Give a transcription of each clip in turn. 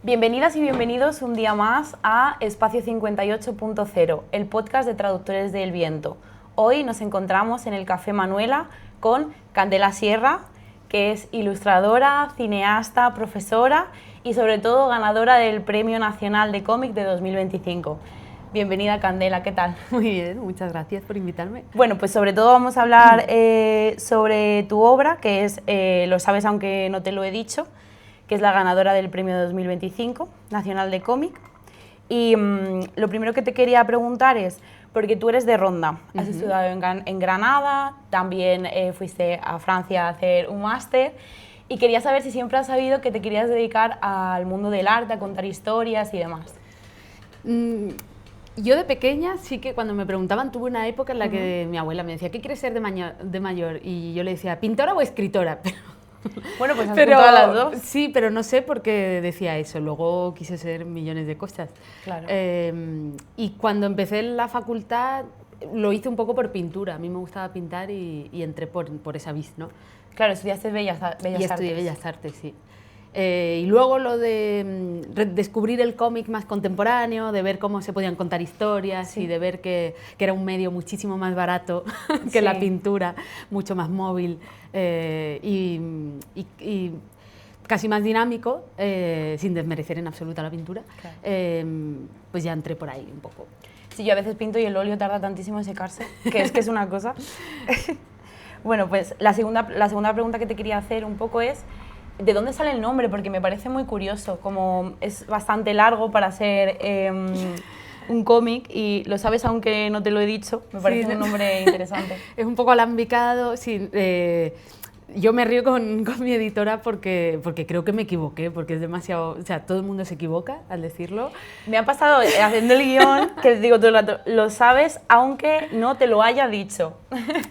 Bienvenidas y bienvenidos un día más a Espacio 58.0, el podcast de Traductores del Viento. Hoy nos encontramos en el Café Manuela con Candela Sierra, que es ilustradora, cineasta, profesora y sobre todo ganadora del Premio Nacional de Cómic de 2025. Bienvenida, Candela, ¿qué tal? Muy bien, muchas gracias por invitarme. Bueno, pues sobre todo vamos a hablar sobre tu obra, que es Lo sabes aunque no te lo he dicho, que es la ganadora del Premio de 2025 Nacional de Cómic. Y lo primero que te quería preguntar es, porque tú eres de Ronda, has estudiado en Granada, también fuiste a Francia a hacer un máster, y quería saber si siempre has sabido que te querías dedicar al mundo del arte, a contar historias y demás. Yo de pequeña sí que cuando me preguntaban tuve una época en la que mi abuela me decía ¿qué quieres ser de mayor? Y yo le decía ¿pintora o escritora? Bueno, pues has juntado las dos. Sí, pero no sé por qué decía eso. Luego quise ser millones de cosas. Claro. Y cuando empecé en la facultad lo hice un poco por pintura. A mí me gustaba pintar y entré por esa vis, ¿no? Claro, estudiaste Bellas Artes. Y estudié Bellas Artes, sí. Y luego lo de descubrir el cómic más contemporáneo, de ver cómo se podían contar historias, sí, y de ver que era un medio muchísimo más barato que la pintura, mucho más móvil y casi más dinámico, sin desmerecer en absoluto la pintura, claro. Pues ya entré por ahí un poco. Sí, yo a veces pinto y el óleo tarda tantísimo en secarse, que es una cosa. Bueno, pues la segunda pregunta que te quería hacer un poco es ¿de dónde sale el nombre? Porque me parece muy curioso, como es bastante largo para ser un cómic y lo sabes aunque no te lo he dicho, me parece un nombre interesante. Es un poco alambicado, sí. Yo me río con mi editora porque creo que me equivoqué, porque es demasiado... O sea, todo el mundo se equivoca al decirlo. Me ha pasado haciendo el guión que digo todo el rato, lo sabes aunque no te lo haya dicho.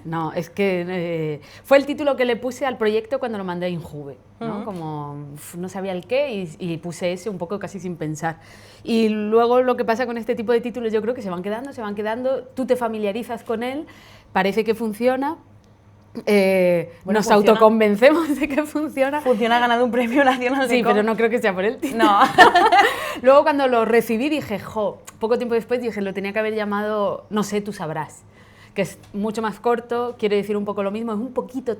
No, es que fue el título que le puse al proyecto cuando lo mandé a Injuve, ¿no? Como no sabía el qué y puse ese un poco casi sin pensar. Y luego lo que pasa con este tipo de títulos yo creo que se van quedando, tú te familiarizas con él, parece que funciona. Nos autoconvencemos de que funciona. Funciona, ha ganado un premio nacional de Sí, pero no creo que sea por el título. No. Luego cuando lo recibí dije, poco tiempo después dije, lo tenía que haber llamado No sé, tú sabrás, que es mucho más corto, quiere decir un poco lo mismo, es un poquito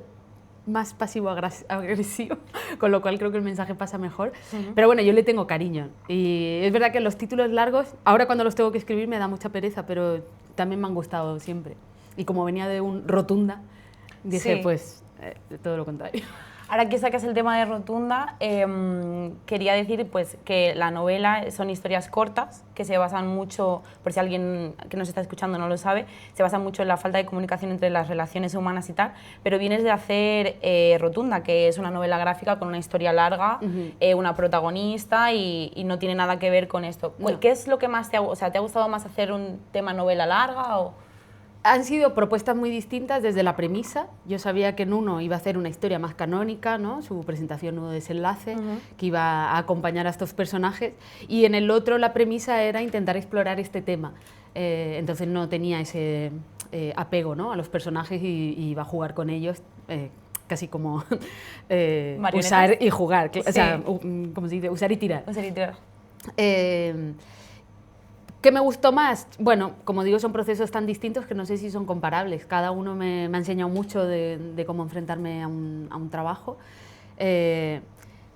más pasivo-agresivo, con lo cual creo que el mensaje pasa mejor. Pero bueno, yo le tengo cariño. Y es verdad que los títulos largos, ahora cuando los tengo que escribir me da mucha pereza, pero también me han gustado siempre. Y como venía de un Rotunda, dije, pues, todo lo contrario. Ahora que sacas el tema de Rotunda, quería decir pues, que la novela son historias cortas que se basan mucho, por si alguien que nos está escuchando no lo sabe, se basan mucho en la falta de comunicación entre las relaciones humanas y tal, pero vienes de hacer Rotunda, que es una novela gráfica con una historia larga, una protagonista y no tiene nada que ver con esto. No. ¿Qué es lo que más te ha gustado más hacer un tema novela larga o...? Han sido propuestas muy distintas desde la premisa. Yo sabía que en uno iba a hacer una historia más canónica, ¿no? Su presentación, nudo, desenlace, que iba a acompañar a estos personajes, y en el otro la premisa era intentar explorar este tema. Entonces no tenía ese apego, ¿no? A los personajes y iba a jugar con ellos, casi como usar y jugar, o sea, ¿cómo se dice? Usar y tirar. Usar y tirar. ¿Qué me gustó más? Bueno, como digo, son procesos tan distintos que no sé si son comparables. Cada uno me ha enseñado mucho de cómo enfrentarme a un trabajo.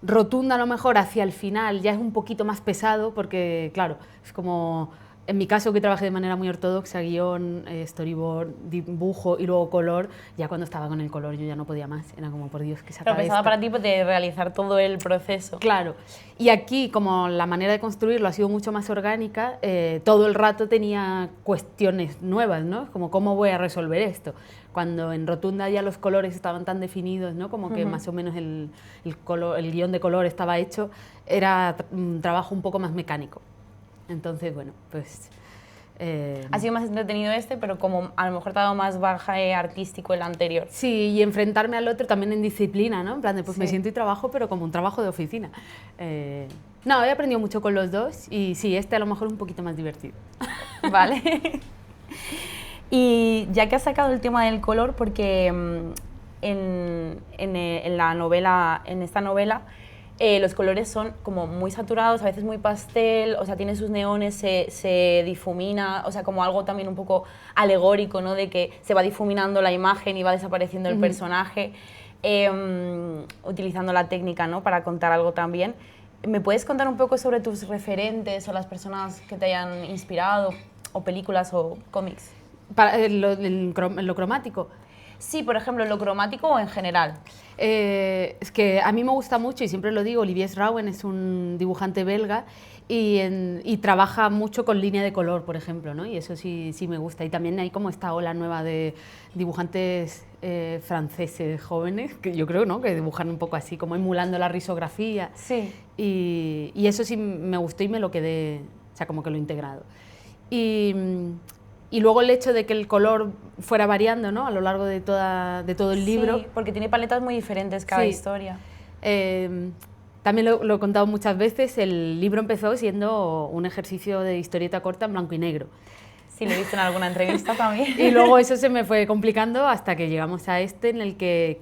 Rotunda, a lo mejor, hacia el final ya es un poquito más pesado porque, claro, es como... En mi caso, que trabajé de manera muy ortodoxa, guión, storyboard, dibujo y luego color, ya cuando estaba con el color yo ya no podía más. Era como, por Dios, que se acabe Pero pensaba para ti de realizar todo el proceso. Claro. Y aquí, como la manera de construirlo ha sido mucho más orgánica, todo el rato tenía cuestiones nuevas, ¿no? Como, ¿cómo voy a resolver esto? Cuando en Rotunda ya los colores estaban tan definidos, ¿no? Como que más o menos el guión de color estaba hecho, era un trabajo un poco más mecánico. Entonces, bueno, pues... Ha sido más entretenido pero como a lo mejor te ha dado más bagaje artístico el anterior. Sí, y enfrentarme al otro también en disciplina, ¿no? En plan de, pues me siento y trabajo, pero como un trabajo de oficina. No, he aprendido mucho con los dos y sí, a lo mejor un poquito más divertido. Vale. Y ya que has sacado el tema del color, porque en esta novela Los colores son como muy saturados, a veces muy pastel, o sea, tiene sus neones, se difumina, o sea, como algo también un poco alegórico, ¿no? De que se va difuminando la imagen y va desapareciendo el personaje, utilizando la técnica, ¿no? Para contar algo también. ¿Me puedes contar un poco sobre tus referentes o las personas que te hayan inspirado, o películas o cómics? Lo cromático. Sí, por ejemplo, en lo cromático o en general. Es que a mí me gusta mucho, y siempre lo digo, Olivier Schrauen es un dibujante belga y trabaja mucho con línea de color, por ejemplo, ¿no? Y eso sí me gusta. Y también hay como esta ola nueva de dibujantes franceses jóvenes, que yo creo, ¿no? Que dibujan un poco así, como emulando la risografía. Sí. Y eso sí me gustó y me lo quedé, o sea, como que lo he integrado. Y luego el hecho de que el color fuera variando, ¿no? A lo largo de todo el libro. Sí, porque tiene paletas muy diferentes cada historia. También lo he contado muchas veces, el libro empezó siendo un ejercicio de historieta corta en blanco y negro. Sí, lo he visto en alguna entrevista también. Y luego eso se me fue complicando hasta que llegamos a este, en el que,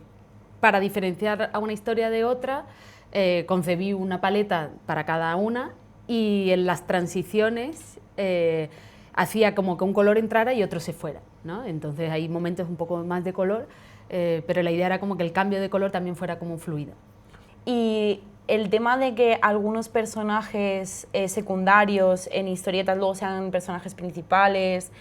para diferenciar a una historia de otra, concebí una paleta para cada una, y en las transiciones hacía como que un color entrara y otro se fuera, ¿no? Entonces hay momentos un poco más de color, pero la idea era como que el cambio de color también fuera como fluido. Y el tema de que algunos personajes secundarios en historietas luego sean personajes principales,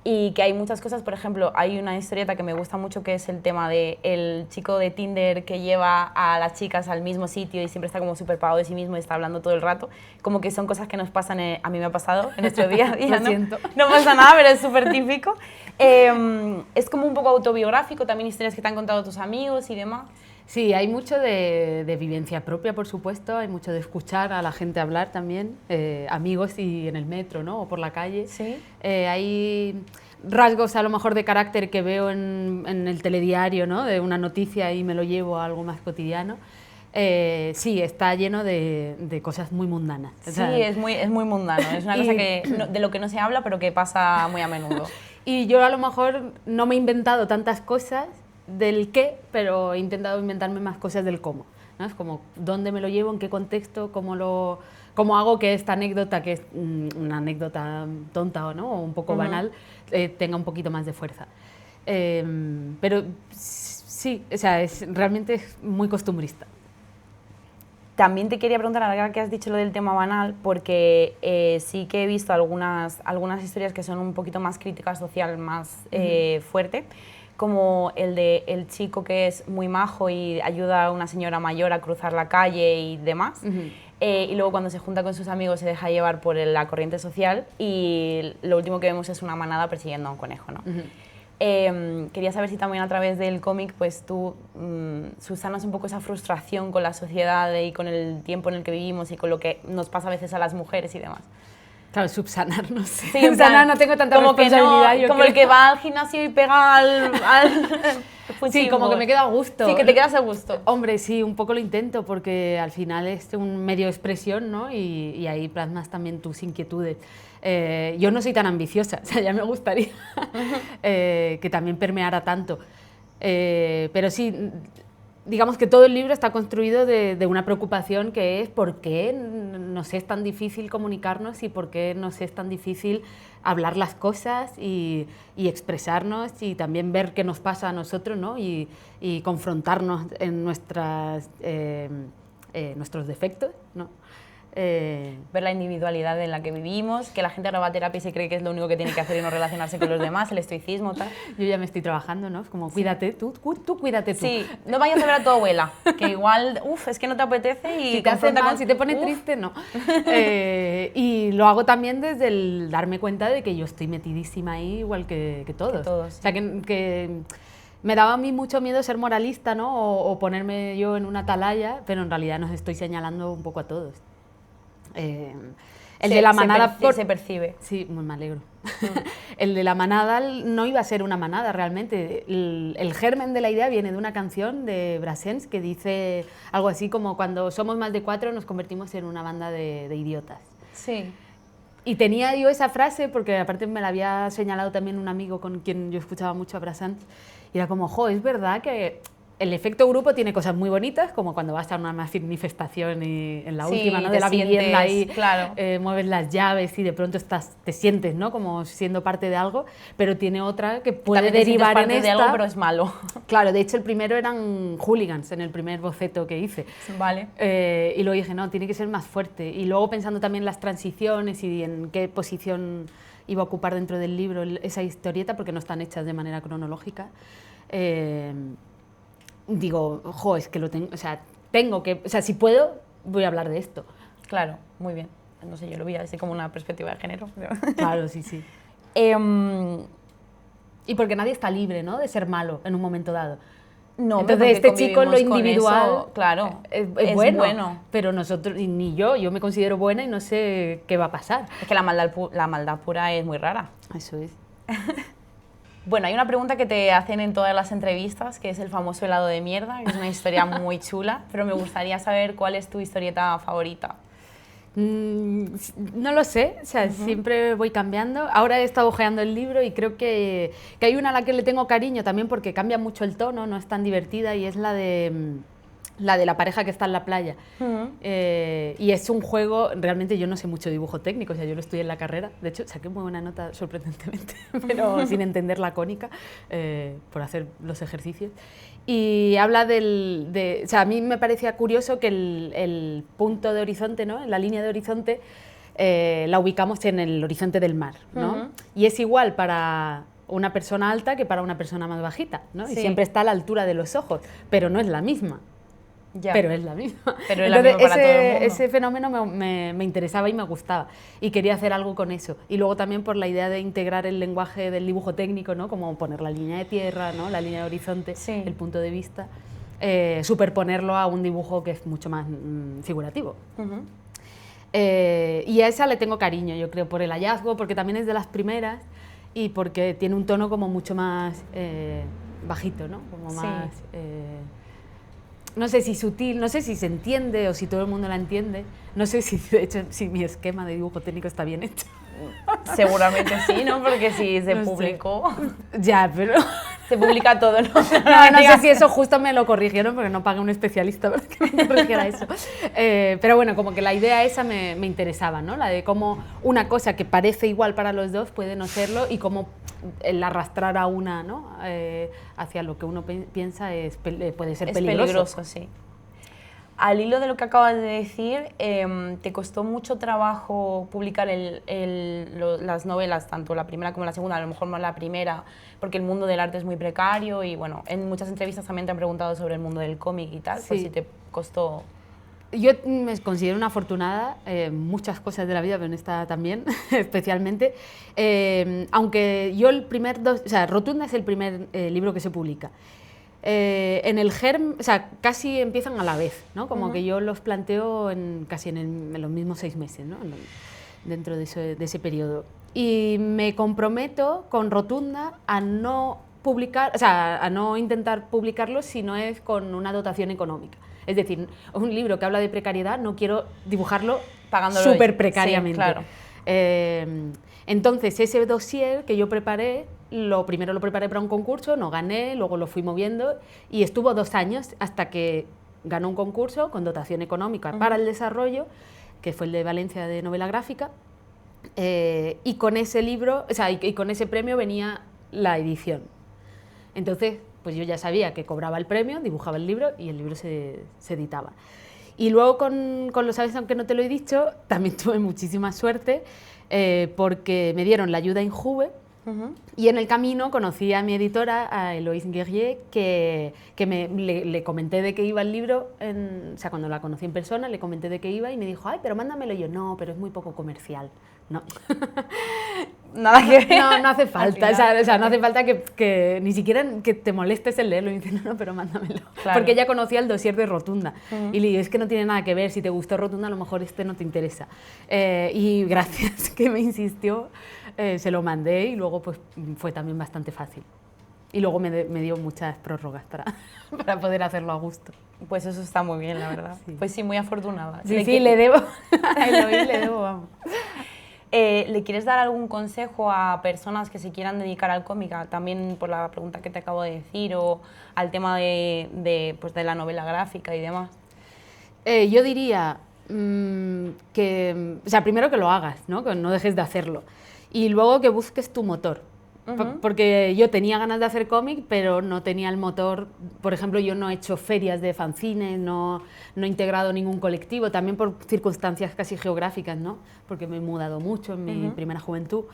y que hay muchas cosas, por ejemplo, hay una historieta que me gusta mucho, que es el tema de el chico de Tinder que lleva a las chicas al mismo sitio y siempre está como súper pagado de sí mismo y está hablando todo el rato, como que son cosas que nos pasan, a mí me ha pasado en nuestro día a día, Lo siento. No pasa nada, pero es súper típico. Es como un poco autobiográfico, también historias que te han contado tus amigos y demás. Sí, hay mucho de vivencia propia, por supuesto, hay mucho de escuchar a la gente hablar también, amigos y en el metro, ¿no? O por la calle. Sí. Hay rasgos a lo mejor de carácter que veo en el telediario, ¿no? De una noticia y me lo llevo a algo más cotidiano. Sí, está lleno de cosas muy mundanas. Sí, es muy mundano, es una cosa de lo que no se habla, pero que pasa muy a menudo. Y yo a lo mejor no me he inventado tantas cosas del qué, pero he intentado inventarme más cosas del cómo, ¿no? Es como dónde me lo llevo, en qué contexto, cómo hago que esta anécdota, que es una anécdota tonta, ¿no? O un poco banal, tenga un poquito más de fuerza. Pero sí, o sea, realmente es muy costumbrista. También te quería preguntar, ahora que has dicho lo del tema banal, porque sí que he visto algunas historias que son un poquito más crítica social, más fuerte, como el de el chico que es muy majo y ayuda a una señora mayor a cruzar la calle y demás, y luego cuando se junta con sus amigos se deja llevar por la corriente social y lo último que vemos es una manada persiguiendo a un conejo, ¿no? Quería saber si también a través del cómic pues tú subsanas un poco esa frustración con la sociedad y con el tiempo en el que vivimos y con lo que nos pasa a veces a las mujeres y demás. Claro, subsanar, no sé. Sí, subsanar no tengo tanta como responsabilidad. Que no, como el que va al gimnasio y pega al sí, como que me queda a gusto. Sí, que te quedas a gusto. Hombre, sí, un poco lo intento porque al final es un medio de expresión, ¿no? Y ahí plasmas también tus inquietudes. Yo no soy tan ambiciosa, o sea, ya me gustaría que también permeara tanto. Pero sí, digamos que todo el libro está construido de una preocupación que es por qué nos es tan difícil comunicarnos y por qué nos es tan difícil hablar las cosas y expresarnos y también ver qué nos pasa a nosotros, ¿no? Y confrontarnos en nuestros defectos, ¿no? Ver la individualidad en la que vivimos, que la gente ahora va a terapia y se cree que es lo único que tiene que hacer y no relacionarse con los demás, el estoicismo, tal. Yo ya me estoy trabajando, ¿no? Como cuídate tú cuídate tú. Sí, no vayas a ver a tu abuela, que igual, es que no te apetece y si te hace mal, con... si te pone triste, no. Y lo hago también desde el darme cuenta de que yo estoy metidísima ahí igual que todos. todos, sí. O sea, que me daba a mí mucho miedo ser moralista, ¿no? O ponerme yo en una atalaya, pero en realidad nos estoy señalando un poco a todos. El de la manada se percibe. Sí, me alegro. El de la manada no iba a ser una manada realmente. El germen de la idea viene de una canción de Brassens que dice algo así como cuando somos más de 4 nos convertimos en una banda de idiotas. Sí. Y tenía yo esa frase porque aparte me la había señalado también un amigo con quien yo escuchaba mucho a Brassens y era como, es verdad que el efecto grupo tiene cosas muy bonitas, como cuando vas a una manifestación y en la última, ¿no? De la vivienda ahí, claro. mueves las llaves y de pronto te sientes, ¿no? Como siendo parte de algo, pero tiene otra que puede también derivar parte en esta. de algo, pero es malo. Claro, de hecho el primero eran hooligans en el primer boceto que hice. Vale. Y luego dije, no, tiene que ser más fuerte. Y luego pensando también en las transiciones y en qué posición iba a ocupar dentro del libro esa historieta, porque no están hechas de manera cronológica. Digo, es que lo tengo, si puedo, voy a hablar de esto. Claro, muy bien. No sé, yo lo vi así como una perspectiva de género. Claro, sí, sí. Y porque nadie está libre, ¿no?, de ser malo en un momento dado. No, entonces este chico en lo individual eso, claro, es bueno, pero nosotros, ni yo me considero buena y no sé qué va a pasar. Es que la maldad pura es muy rara. Eso es. Bueno, hay una pregunta que te hacen en todas las entrevistas, que es el famoso helado de mierda, que es una historia muy chula, pero me gustaría saber cuál es tu historieta favorita. No lo sé, o sea, siempre voy cambiando. Ahora he estado hojeando el libro y creo que hay una a la que le tengo cariño también porque cambia mucho el tono, no es tan divertida, y es la de la pareja que está en la playa. Y es un juego, realmente yo no sé mucho dibujo técnico, o sea, yo lo estudié en la carrera, de hecho saqué muy buena nota sorprendentemente, pero sin entender la cónica, por hacer los ejercicios. Y habla o sea, a mí me parecía curioso que el punto de horizonte, ¿no?, la línea de horizonte, la ubicamos en el horizonte del mar, ¿no? Y es igual para una persona alta que para una persona más bajita, ¿no? Sí. Y siempre está a la altura de los ojos, pero no es la misma. Ya. Pero es la misma. Pero es la misma para todo el mundo. Ese fenómeno me interesaba y me gustaba y quería hacer algo con eso. Y luego también por la idea de integrar el lenguaje del dibujo técnico, ¿no?, como poner la línea de tierra, ¿no?, la línea de horizonte, sí, el punto de vista, superponerlo a un dibujo que es mucho más figurativo. Y a esa le tengo cariño, yo creo, por el hallazgo, porque también es de las primeras y porque tiene un tono como mucho más bajito, ¿no? Como más... no sé si sutil, no sé si se entiende o si todo el mundo la entiende. No sé si, de hecho, si mi esquema de dibujo técnico está bien hecho. Seguramente sí, ¿no? Porque si se No publicó... sé. Ya, pero... Se publica todo, ¿no? No sé si eso justo me lo corrigieron porque no pagué un especialista para que me corrigiera eso. Pero bueno, como que la idea esa me interesaba, ¿no? La de cómo una cosa que parece igual para los dos puede no serlo y cómo el arrastrar a una, ¿no?, hacia lo que uno piensa puede ser peligroso. Es peligroso, sí. Al hilo de lo que acabas de decir, ¿te costó mucho trabajo publicar las novelas, tanto la primera como la segunda? A lo mejor más la primera, porque el mundo del arte es muy precario y bueno, en muchas entrevistas también te han preguntado sobre el mundo del cómic y tal, pues si te costó... Yo me considero una afortunada, muchas cosas de la vida, pero en esta también, especialmente. Aunque yo Rotunda es el primer libro que se publica. En el GERM, o sea, casi empiezan a la vez, ¿no? Como que yo los planteo casi en los mismos 6 meses, ¿no? Dentro de ese periodo. Y me comprometo con Rotunda a no publicar, o sea, a no intentar publicarlo si no es con una dotación económica. Es decir, un libro que habla de precariedad no quiero dibujarlo pagándolo súper precariamente. Sí, claro. Entonces, ese dossier que yo preparé, primero lo preparé para un concurso, no gané, luego lo fui moviendo y estuvo 2 años hasta que ganó un concurso con dotación económica para el desarrollo, que fue el de Valencia de novela gráfica, y con ese libro, o sea, y con ese premio venía la edición. Entonces, pues yo ya sabía que cobraba el premio, dibujaba el libro y el libro se editaba. Y luego con Lo sabes aunque no te lo he dicho, también tuve muchísima suerte porque me dieron la ayuda Injuve y en el camino conocí a mi editora, a Eloise Guerrier, que le comenté de qué iba el libro, o sea, cuando la conocí en persona, le comenté de qué iba y me dijo, ay, pero mándamelo. Y yo, no, pero es muy poco comercial. No. Nada que ver. No hace falta, o sea, no hace falta que ni siquiera que te molestes en leerlo. Y dice, no, pero mándamelo. Claro. Porque ella conocía el dossier de Rotunda. Y le digo, es que no tiene nada que ver, si te gustó Rotunda, a lo mejor este no te interesa. Y gracias que me insistió, se lo mandé y luego pues fue también bastante fácil. Y luego me dio muchas prórrogas para poder hacerlo a gusto. Pues eso está muy bien, la verdad. Sí. Pues sí, muy afortunada. Sí, le debo. A Eloy le debo, vamos. ¿Le quieres dar algún consejo a personas que se quieran dedicar al cómic? También por la pregunta que te acabo de decir, o al tema pues de la novela gráfica y demás. Yo diría o sea, primero que lo hagas, ¿no? Que no dejes de hacerlo. Y luego que busques tu motor. Porque yo tenía ganas de hacer cómic, pero no tenía el motor. Por ejemplo, yo no he hecho ferias de fanzines, no he integrado ningún colectivo, también por circunstancias casi geográficas, ¿no? Porque me he mudado mucho en mi primera juventud.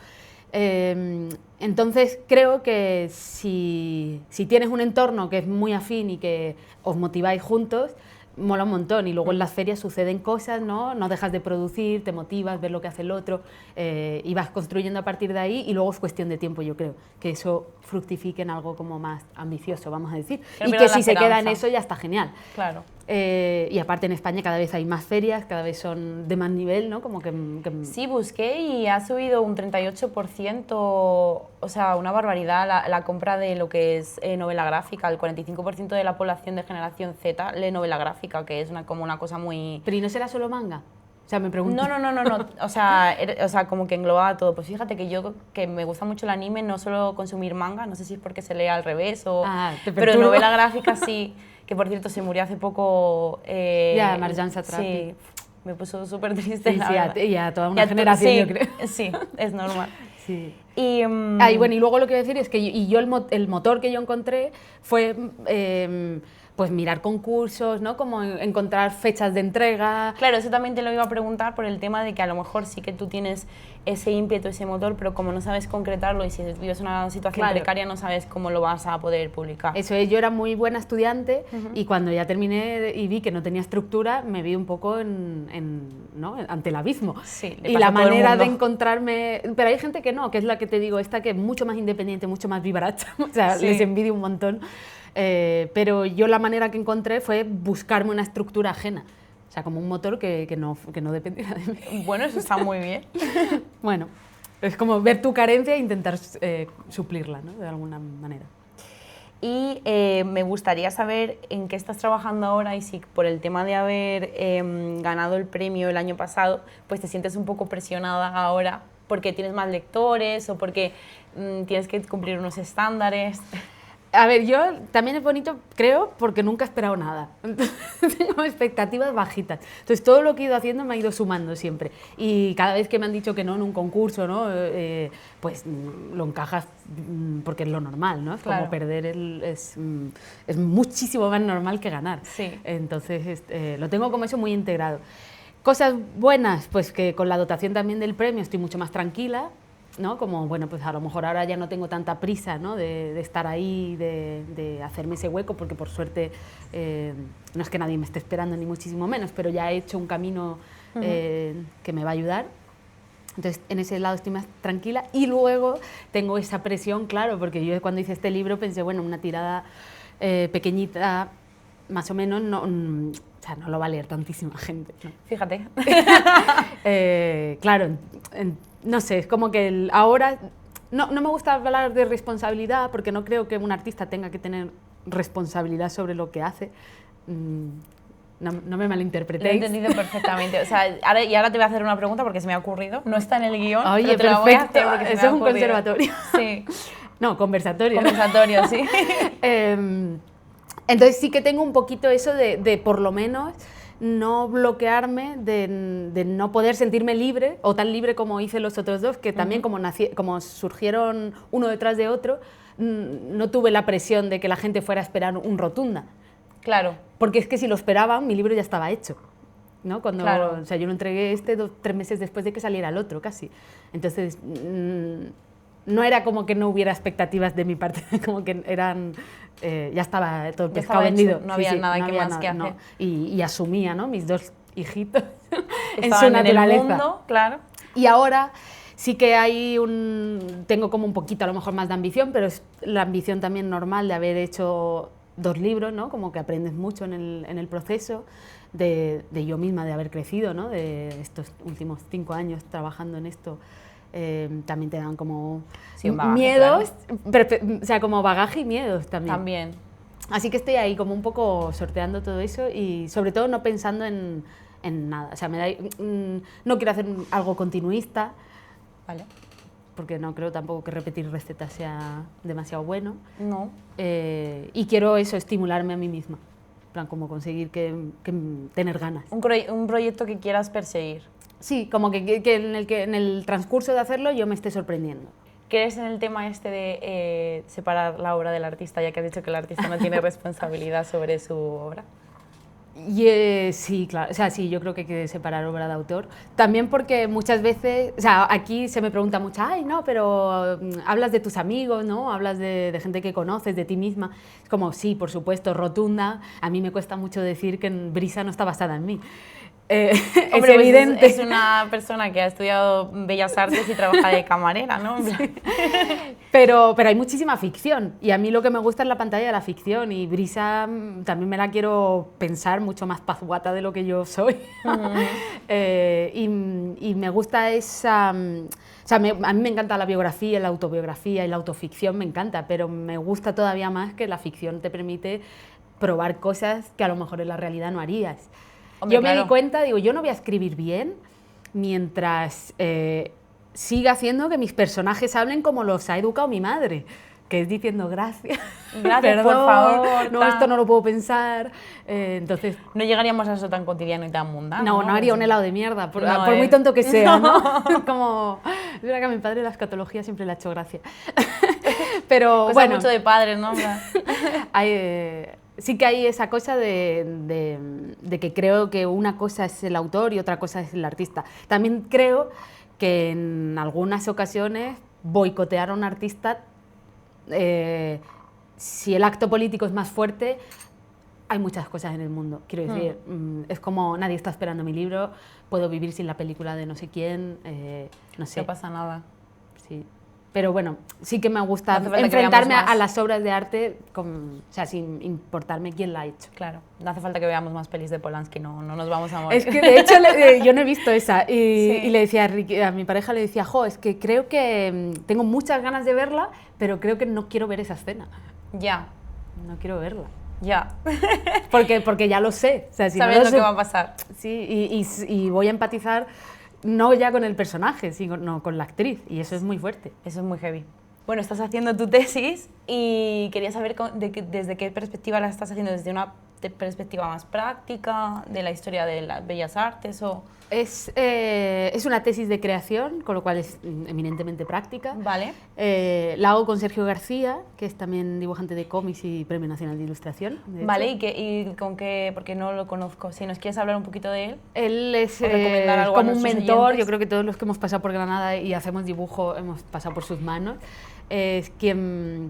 Entonces creo que si tienes un entorno que es muy afín y que os motiváis juntos, mola un montón. Y luego en las ferias suceden cosas, ¿no? No dejas de producir, te motivas, ves lo que hace el otro, y vas construyendo a partir de ahí, y luego es cuestión de tiempo, yo creo, que eso fructifique en algo como más ambicioso, vamos a decir. Y que si se queda en eso ya está genial. Claro. Y aparte en España cada vez hay más ferias, cada vez son de más nivel, ¿no? Como que Sí, busqué y ha subido un 38%, o sea, una barbaridad la compra de lo que es novela gráfica. El 45% de la población de generación Z lee novela gráfica, que es como una cosa muy... ¿Pero y no será solo manga? O sea, me pregunto. No. O sea, como que englobaba todo. Pues fíjate que yo, que me gusta mucho el anime, no suelo consumir manga, no sé si es porque se lee al revés o... pero novela gráfica sí, que por cierto se murió hace poco... ya, Marjane Satrapi. Sí, me puso súper triste. Sí, y a toda una generación, sí, yo creo. Sí, es normal. Sí. Y bueno, y luego lo que voy a decir es que el motor que yo encontré fue pues mirar concursos, ¿no? Como encontrar fechas de entrega. Claro, eso también te lo iba a preguntar por el tema de que a lo mejor sí que tú tienes ese ímpetu, ese motor, pero como no sabes concretarlo y si vives una situación precaria no sabes cómo lo vas a poder publicar. Eso es, yo era muy buena estudiante y cuando ya terminé y vi que no tenía estructura, me vi un poco ¿no? ante el abismo. Sí, y la manera de encontrarme... Pero hay gente que no, que es la que te digo, esta que es mucho más independiente, mucho más vivaracha, o sea, les envidio un montón. Pero yo la manera que encontré fue buscarme una estructura ajena. O sea, como un motor que no dependiera de mí. Bueno, eso está muy bien. Bueno, es como ver tu carencia e intentar suplirla, ¿no? De alguna manera. Y me gustaría saber en qué estás trabajando ahora y si por el tema de haber ganado el premio el año pasado, pues te sientes un poco presionada ahora porque tienes más lectores o porque tienes que cumplir unos estándares. A ver, yo también es bonito, creo, porque nunca he esperado nada. Entonces, tengo expectativas bajitas. Entonces, todo lo que he ido haciendo me ha ido sumando siempre. Y cada vez que me han dicho que no en un concurso, ¿no? Pues lo encajas porque es lo normal, ¿no? Es como perder es muchísimo más normal que ganar. Sí. Entonces, lo tengo como eso muy integrado. Cosas buenas, pues que con la dotación también del premio estoy mucho más tranquila, ¿no? Como, bueno, pues a lo mejor ahora ya no tengo tanta prisa, ¿no? de estar ahí, de hacerme ese hueco, porque por suerte no es que nadie me esté esperando ni muchísimo menos, pero ya he hecho un camino que me va a ayudar. Entonces, en ese lado estoy más tranquila y luego tengo esa presión, claro, porque yo cuando hice este libro pensé, bueno, una tirada pequeñita, más o menos, o sea, no lo va a leer tantísima gente, ¿no? Fíjate. Claro, no sé, es como que ahora no me gusta hablar de responsabilidad porque no creo que un artista tenga que tener responsabilidad sobre lo que hace. No me malinterpretéis. Lo he entendido perfectamente. O sea, ahora te voy a hacer una pregunta porque se me ha ocurrido. No está en el guión. Oye, pero perfecto. Eso es un conservatorio. Sí. No, conversatorio. Conversatorio, sí. Entonces sí que tengo un poquito eso de por lo menos no bloquearme, de no poder sentirme libre, o tan libre como hice los otros dos, que también como surgieron uno detrás de otro, no tuve la presión de que la gente fuera a esperar un rotunda. Claro. Porque es que si lo esperaban, mi libro ya estaba hecho, ¿no? Claro. O sea, yo lo entregué 3 meses después de que saliera el otro, casi. Entonces, no era como que no hubiera expectativas de mi parte, como que eran... ya estaba todo el pescado vendido. No había nada que hacer. No. Y asumía, ¿no? Mis 2 hijitos en su naturaleza. En el mundo, claro. Y ahora sí que tengo como un poquito a lo mejor más de ambición, pero es la ambición también normal de haber hecho 2 libros, ¿no? Como que aprendes mucho en el proceso de yo misma, de haber crecido, ¿no? De estos últimos 5 años trabajando en esto. También te dan como miedos, claro. O sea, como bagaje y miedos también. Así que estoy ahí como un poco sorteando todo eso y sobre todo no pensando en nada. O sea, no quiero hacer algo continuista, Vale. porque no creo tampoco que repetir recetas sea demasiado bueno. No. Y quiero eso, estimularme a mí misma, en plan, como conseguir que tener ganas. Un proyecto que quieras perseguir. Sí, como que en el transcurso de hacerlo yo me esté sorprendiendo. ¿Crees en el tema este de separar la obra del artista, ya que has dicho que el artista no tiene responsabilidad sobre su obra? Y, sí, claro, o sea, sí, yo creo que hay que separar obra de autor. También porque muchas veces, o sea, aquí se me pregunta mucho, ay, no, pero hablas de tus amigos, ¿no? Hablas de gente que conoces, de ti misma. Es como, sí, por supuesto, rotunda. A mí me cuesta mucho decir que Brisa no está basada en mí. Hombre, es evidente. Pues es una persona que ha estudiado Bellas Artes y trabaja de camarera, ¿no? Sí. Pero hay muchísima ficción y a mí lo que me gusta es la pantalla de la ficción y Brisa también me la quiero pensar mucho más pazguata de lo que yo soy. Y me gusta esa... O sea, a mí me encanta la biografía, la autobiografía y la autoficción, me encanta, pero me gusta todavía más que la ficción te permite probar cosas que a lo mejor en la realidad no harías. Hombre, yo claro. me di cuenta, digo, yo no voy a escribir bien mientras siga haciendo que mis personajes hablen como los ha educado mi madre, que es diciendo gracias, Gracias, por favor. no, esto no lo puedo pensar. Entonces, No llegaríamos a eso tan cotidiano y tan mundano. no haría un helado de mierda, por No, muy tonto que sea, ¿no? Como, es verdad que a mi padre la escatología siempre le ha hecho gracia. Pero Cosa bueno, mucho de padres, ¿no? sí que hay esa cosa de que creo que una cosa es el autor y otra cosa es el artista. También creo que en algunas ocasiones boicotear a un artista, si el acto político es más fuerte, hay muchas cosas en el mundo. Quiero decir, es como nadie está esperando mi libro, puedo vivir sin la película de no sé quién, no sé. No pasa nada. Sí. Pero bueno, sí que me gusta No hace falta que enfrentarme veamos más. a las obras de arte, o sea, sin importarme quién la ha hecho. Claro, no hace falta que veamos más pelis de Polanski, no nos vamos a morir. Es que de hecho yo no he visto esa y, Sí. y le decía a mi pareja, le decía, jo, es que creo que tengo muchas ganas de verla, pero creo que no quiero ver esa escena. Ya, No quiero verla. ya. Porque ya lo sé. O sea, si Sabes no lo sé- que va a pasar. Sí, y voy a empatizar no ya con el personaje, sino con la actriz, y eso es muy fuerte. Eso es muy heavy. Bueno, estás haciendo tu tesis y quería saber desde qué perspectiva la estás haciendo, desde una perspectiva más práctica, de la historia de las bellas artes o... Es una tesis de creación, con lo cual es eminentemente práctica. Vale. La hago con Sergio García, que es también dibujante de cómics y Premio Nacional de Ilustración. de hecho. Vale, ¿y con qué? Porque no lo conozco. Si nos quieres hablar un poquito de él. Él es ¿O recomendar algo a como un nuestros mentor, oyentes? yo creo que todos los que hemos pasado por Granada y hacemos dibujo hemos pasado por sus manos. Es quien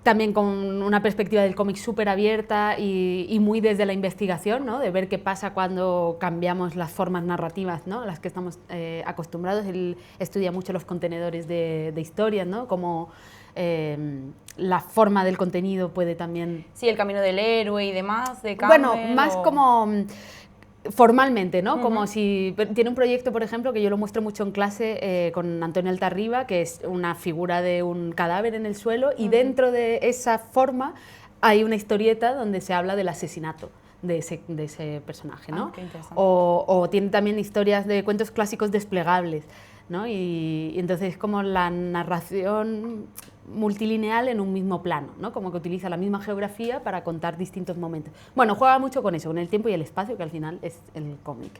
también con una perspectiva del cómic súper abierta y muy desde la investigación, ¿no? De ver qué pasa cuando cambiamos las formas narrativas, ¿no? A las que estamos acostumbrados. Él estudia mucho los contenedores de historias, ¿no? Como la forma del contenido puede también... Sí, el camino del héroe y demás, de Campbell. Bueno, más como formalmente, ¿no? Como si tiene un proyecto, por ejemplo, que yo lo muestro mucho en clase con Antonio Altarriba, que es una figura de un cadáver en el suelo y dentro de esa forma hay una historieta donde se habla del asesinato de ese personaje, ¿no? Qué interesante. O tiene también historias de cuentos clásicos desplegables, ¿no? Y entonces como la narración multilineal en un mismo plano, ¿no? Como que utiliza la misma geografía para contar distintos momentos. Bueno, juega mucho con eso, con el tiempo y el espacio, que al final es el cómic.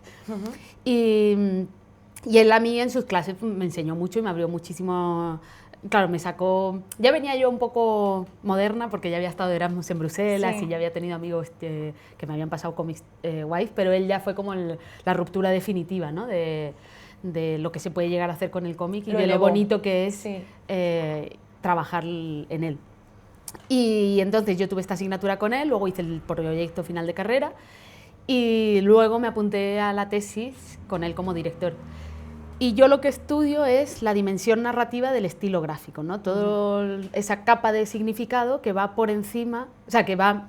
Y él a mí en sus clases me enseñó mucho y me abrió muchísimo... Claro, me sacó... Ya venía yo un poco moderna porque ya había estado de Erasmus en Bruselas Sí. y ya había tenido amigos que me habían pasado cómics guays, pero él ya fue como la ruptura definitiva, ¿no? De lo que se puede llegar a hacer con el cómic y Lo de lo elevó. bonito que es Sí. trabajar en él. Y entonces yo tuve esta asignatura con él, luego hice el proyecto final de carrera y luego me apunté a la tesis con él como director. Y yo lo que estudio es la dimensión narrativa del estilo gráfico, ¿no? Toda esa capa de significado que va por encima, o sea, que va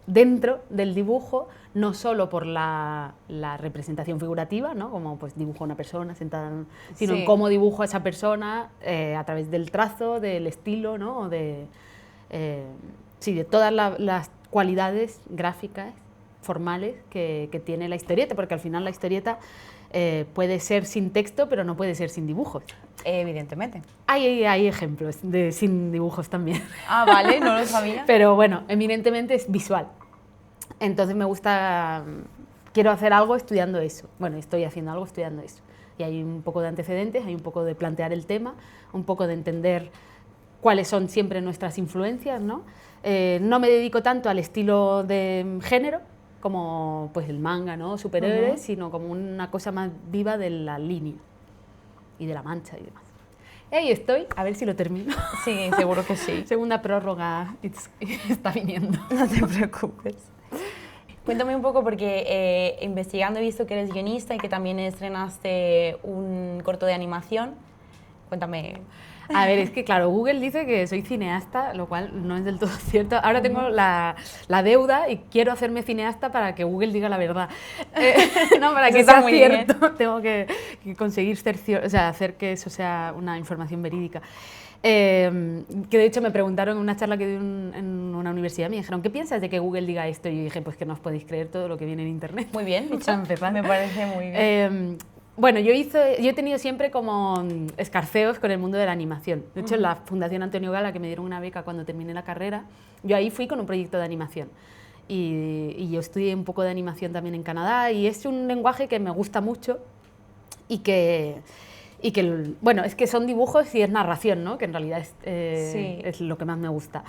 dentro del dibujo, no solo por la representación figurativa, ¿no? Como pues dibujo a una persona sentada, sino Sí. en cómo dibujo a esa persona a través del trazo, del estilo, ¿no? O sí, de todas las cualidades gráficas formales que tiene la historieta, porque al final la historieta puede ser sin texto, pero no puede ser sin dibujos. Evidentemente. Hay ejemplos de sin dibujos también. Ah, vale, no lo sabía. Pero bueno, eminentemente es visual. Entonces me gusta, quiero hacer algo estudiando eso. Bueno, estoy haciendo algo estudiando eso. Y hay un poco de antecedentes, hay un poco de plantear el tema, un poco de entender cuáles son siempre nuestras influencias, ¿no? No me dedico tanto al estilo de género, como pues el manga, ¿no? Superhéroes, sino como una cosa más viva de la línea y de la mancha y demás. Y ahí estoy, a ver si lo termino. Sí, seguro que sí. Segunda prórroga está viniendo. No te preocupes. Cuéntame un poco, porque investigando he visto que eres guionista y que también estrenaste un corto de animación. Cuéntame. A ver, es que claro, Google dice que soy cineasta, lo cual no es del todo cierto. Ahora tengo la deuda y quiero hacerme cineasta para que Google diga la verdad. No, para que sea cierto, tengo que conseguir hacer que eso sea una información verídica. Que de hecho me preguntaron en una charla que di en una universidad, me dijeron, ¿qué piensas de que Google diga esto? Y yo dije, pues que no os podéis creer todo lo que viene en internet. Muy bien, dicho, me parece muy bien. Bueno, yo he tenido siempre como escarceos con el mundo de la animación. De hecho, en la Fundación Antonio Gala, que me dieron una beca cuando terminé la carrera, yo ahí fui con un proyecto de animación. Y yo estudié un poco de animación también en Canadá, y es un lenguaje que me gusta mucho y que bueno, es que son dibujos y es narración, ¿no? Que en realidad es lo que más me gusta.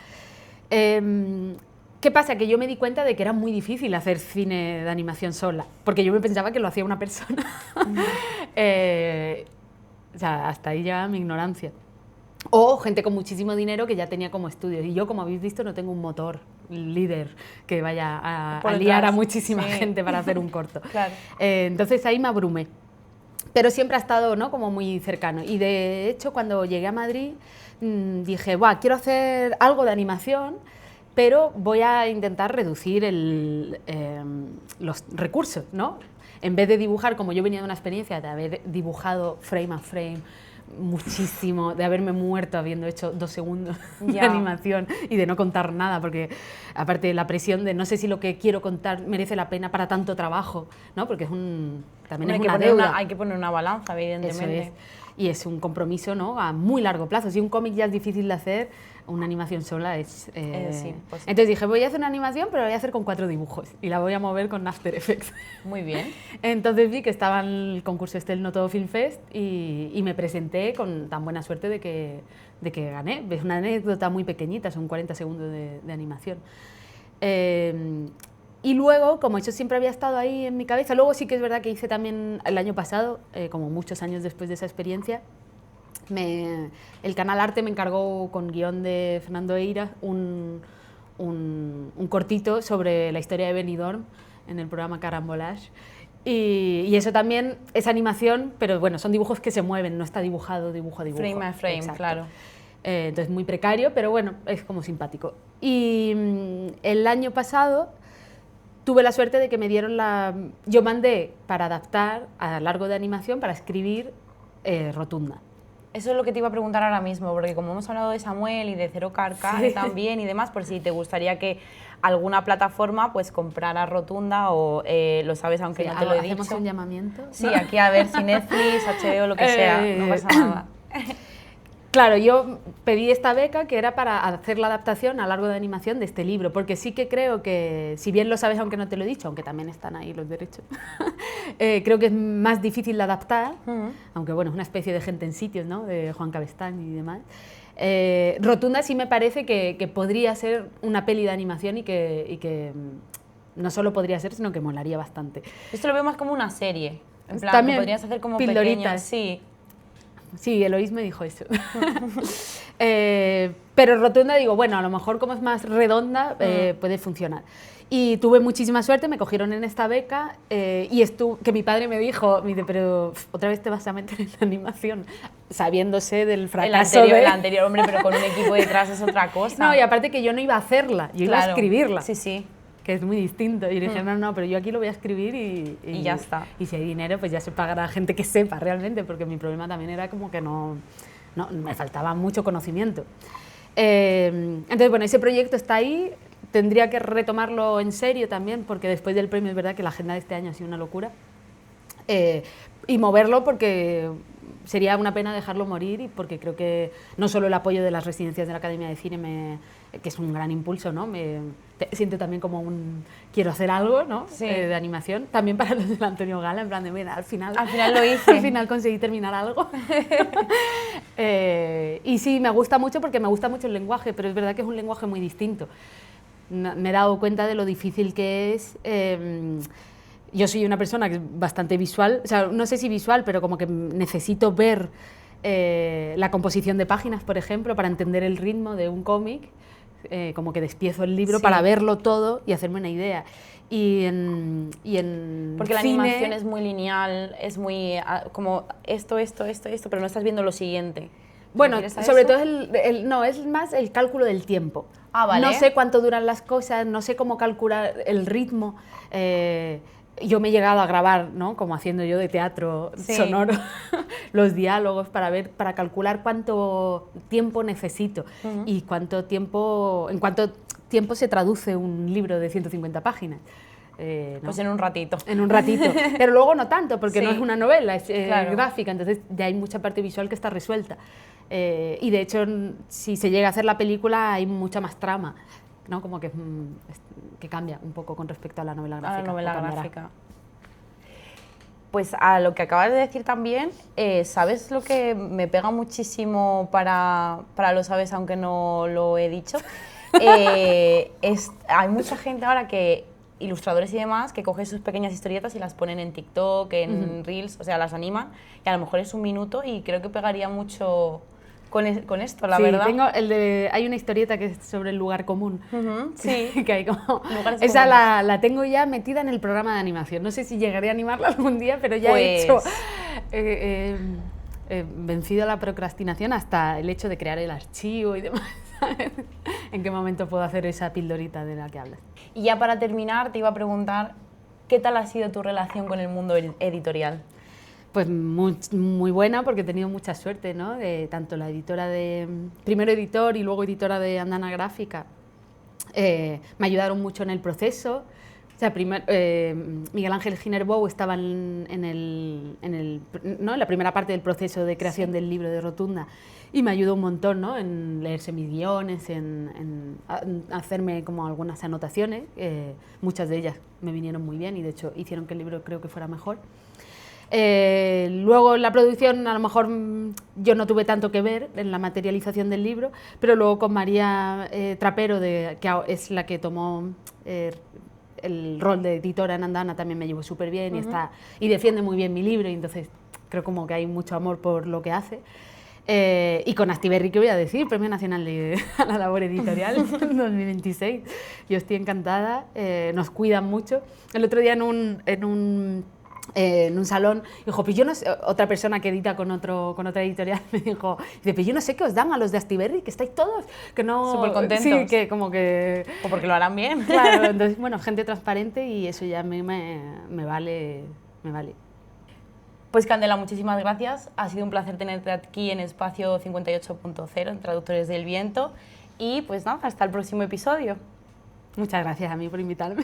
¿Qué pasa? Que yo me di cuenta de que era muy difícil hacer cine de animación sola, porque yo me pensaba que lo hacía una persona. O sea, hasta ahí ya mi ignorancia. O gente con muchísimo dinero que ya tenía como estudios. Y yo, como habéis visto, no tengo un motor líder que vaya a liar a muchísima gente para hacer un corto. Claro. Entonces ahí me abrumé. Pero siempre ha estado, ¿no?, como muy cercano. Y de hecho, cuando llegué a Madrid, dije, quiero hacer algo de animación, pero voy a intentar reducir los recursos, ¿no? En vez de dibujar, como yo venía de una experiencia de haber dibujado frame a frame muchísimo, de haberme muerto habiendo hecho 2 segundos de animación y de no contar nada, porque aparte la presión de no sé si lo que quiero contar merece la pena para tanto trabajo, ¿no? Porque también es una deuda. Hay que poner una balanza, evidentemente. Eso es. Y es un compromiso, ¿no?, a muy largo plazo. Si un cómic ya es difícil de hacer, una animación sola es... sí, pues sí. Entonces dije, voy a hacer una animación, pero la voy a hacer con 4 dibujos y la voy a mover con After Effects. Muy bien. Entonces vi que estaba en el concurso del No Todo Film Fest y me presenté con tan buena suerte de que gané. Es una anécdota muy pequeñita, son 40 segundos de animación. Y luego, como eso siempre había estado ahí en mi cabeza, luego sí que es verdad que hice también el año pasado, como muchos años después de esa experiencia, el Canal Arte me encargó, con guión de Fernando Eira, un cortito sobre la historia de Benidorm en el programa Carambolage. Y eso también es animación, pero bueno, son dibujos que se mueven, no está dibujado dibujo a dibujo. Frame a frame, exacto. Claro. Entonces muy precario, pero bueno, es como simpático. Y el año pasado tuve la suerte de que me dieron yo mandé para adaptar a largo de animación, para escribir Rotunda. Eso es lo que te iba a preguntar ahora mismo, porque como hemos hablado de Samuel y de Cero Carcane también y demás, por si te gustaría que alguna plataforma pues comprara Rotunda o lo sabes, aunque no te lo he dicho. ¿Hacemos un llamamiento? Sí, aquí a ver si Netflix, HBO, lo que sea, no pasa nada. Claro, yo pedí esta beca que era para hacer la adaptación a largo de animación de este libro, porque sí que creo que, si bien lo sabes aunque no te lo he dicho, aunque también están ahí los derechos, creo que es más difícil de adaptar, aunque bueno, es una especie de Gente en Sitios, ¿no?, de Juan Cabestany y demás. Rotunda sí me parece que podría ser una peli de animación y que no solo podría ser, sino que molaría bastante. Esto lo veo más como una serie, en plan, también, que podrías hacer como pildoritas. Sí. Sí, Eloís me dijo eso. Pero Rotunda, digo, bueno, a lo mejor como es más redonda, puede funcionar. Y tuve muchísima suerte, me cogieron en esta beca que mi padre me dijo, pero otra vez te vas a meter en la animación, sabiéndose del fracaso. El anterior, hombre, pero con un equipo detrás es otra cosa. No, y aparte que yo no iba a hacerla, yo iba a escribirla. Sí, sí. Que es muy distinto. Y dije, no, pero yo aquí lo voy a escribir y ya está. Y si hay dinero, pues ya se pagará a gente que sepa realmente, porque mi problema también era como que no me faltaba mucho conocimiento. Entonces, bueno, ese proyecto está ahí, tendría que retomarlo en serio también, porque después del premio es verdad que la agenda de este año ha sido una locura. y moverlo porque sería una pena dejarlo morir y porque creo que no solo el apoyo de las residencias de la Academia de Cine, que es un gran impulso, ¿no? Siento también como quiero hacer algo, ¿no? Sí. De animación, también para los del Antonio Gala, en plan de, mira, al final lo hice. Al final conseguí terminar algo. Y sí, me gusta mucho porque me gusta mucho el lenguaje, pero es verdad que es un lenguaje muy distinto. Me he dado cuenta de lo difícil que es. Yo soy una persona que es bastante visual, o sea, no sé si visual, pero como que necesito ver la composición de páginas, por ejemplo, para entender el ritmo de un cómic, como que despiezo el libro para verlo todo y hacerme una idea. Y en porque la cine, animación es muy lineal, es muy como esto, pero no estás viendo lo siguiente. bueno, sobre todo no, es más el cálculo del tiempo. Ah, vale. No sé cuánto duran las cosas, no sé cómo calcular el ritmo. Yo me he llegado a grabar, ¿no? Como haciendo yo de teatro sonoro, los diálogos para calcular cuánto tiempo necesito y en cuánto tiempo se traduce un libro de 150 páginas. ¿No? Pues en un ratito. En un ratito. Pero luego no tanto, porque Sí. no es una novela, es Claro. gráfica, entonces ya hay mucha parte visual que está resuelta. Y de hecho, si se llega a hacer la película, hay mucha más trama, ¿no? Como que cambia un poco con respecto a la novela gráfica. A la novela gráfica. Pues a lo que acabas de decir también, ¿sabes lo que me pega muchísimo para lo sabes, aunque no lo he dicho? Hay mucha gente ahora ilustradores y demás, que cogen sus pequeñas historietas y las ponen en TikTok, en Reels, o sea, las animan, y a lo mejor es un minuto y creo que pegaría mucho con esto, la verdad. Hay una historieta que es sobre el lugar común. Sí. Que hay como, Lugares esa comunes. la tengo ya metida en el programa de animación. No sé si llegaré a animarla algún día, pero ya he Pues- hecho... vencido la procrastinación hasta el hecho de crear el archivo y demás. ¿Sabes? ¿En qué momento puedo hacer esa pildorita de la que hablas? Y ya para terminar, te iba a preguntar, ¿qué tal ha sido tu relación con el mundo editorial? Pues muy buena, porque he tenido mucha suerte, ¿no? De tanto la editora primero editor y luego editora de Andana Gráfica, me ayudaron mucho en el proceso. O sea, Miguel Ángel Ginerbou estaba en la primera parte del proceso de creación del libro de Rotunda y me ayudó un montón, ¿no? En leerse mis guiones, en hacerme como algunas anotaciones. Muchas de ellas me vinieron muy bien y de hecho hicieron que el libro creo que fuera mejor. Luego en la producción a lo mejor yo no tuve tanto que ver en la materialización del libro, pero luego con María Trapero, que es la que tomó el rol de editora en Andana, también me llevo súper bien y defiende muy bien mi libro, y entonces creo como que hay mucho amor por lo que hace. Y con Astiberri, ¿qué voy a decir? Premio Nacional a la Labor Editorial 2026. Yo estoy encantada, nos cuidan mucho. El otro día en un salón, dijo, pues yo no sé, otra persona que edita con otra editorial me dijo, pues yo no sé qué os dan a los de Astiberri, que estáis todos, que no... Súper contentos. Sí, que como que... O porque lo harán bien. Claro, entonces, bueno, gente transparente y eso ya me vale. Pues Candela, muchísimas gracias. Ha sido un placer tenerte aquí en Espacio 58.0, en Traductores del Viento. Y pues nada, hasta el próximo episodio. Muchas gracias a mí por invitarme.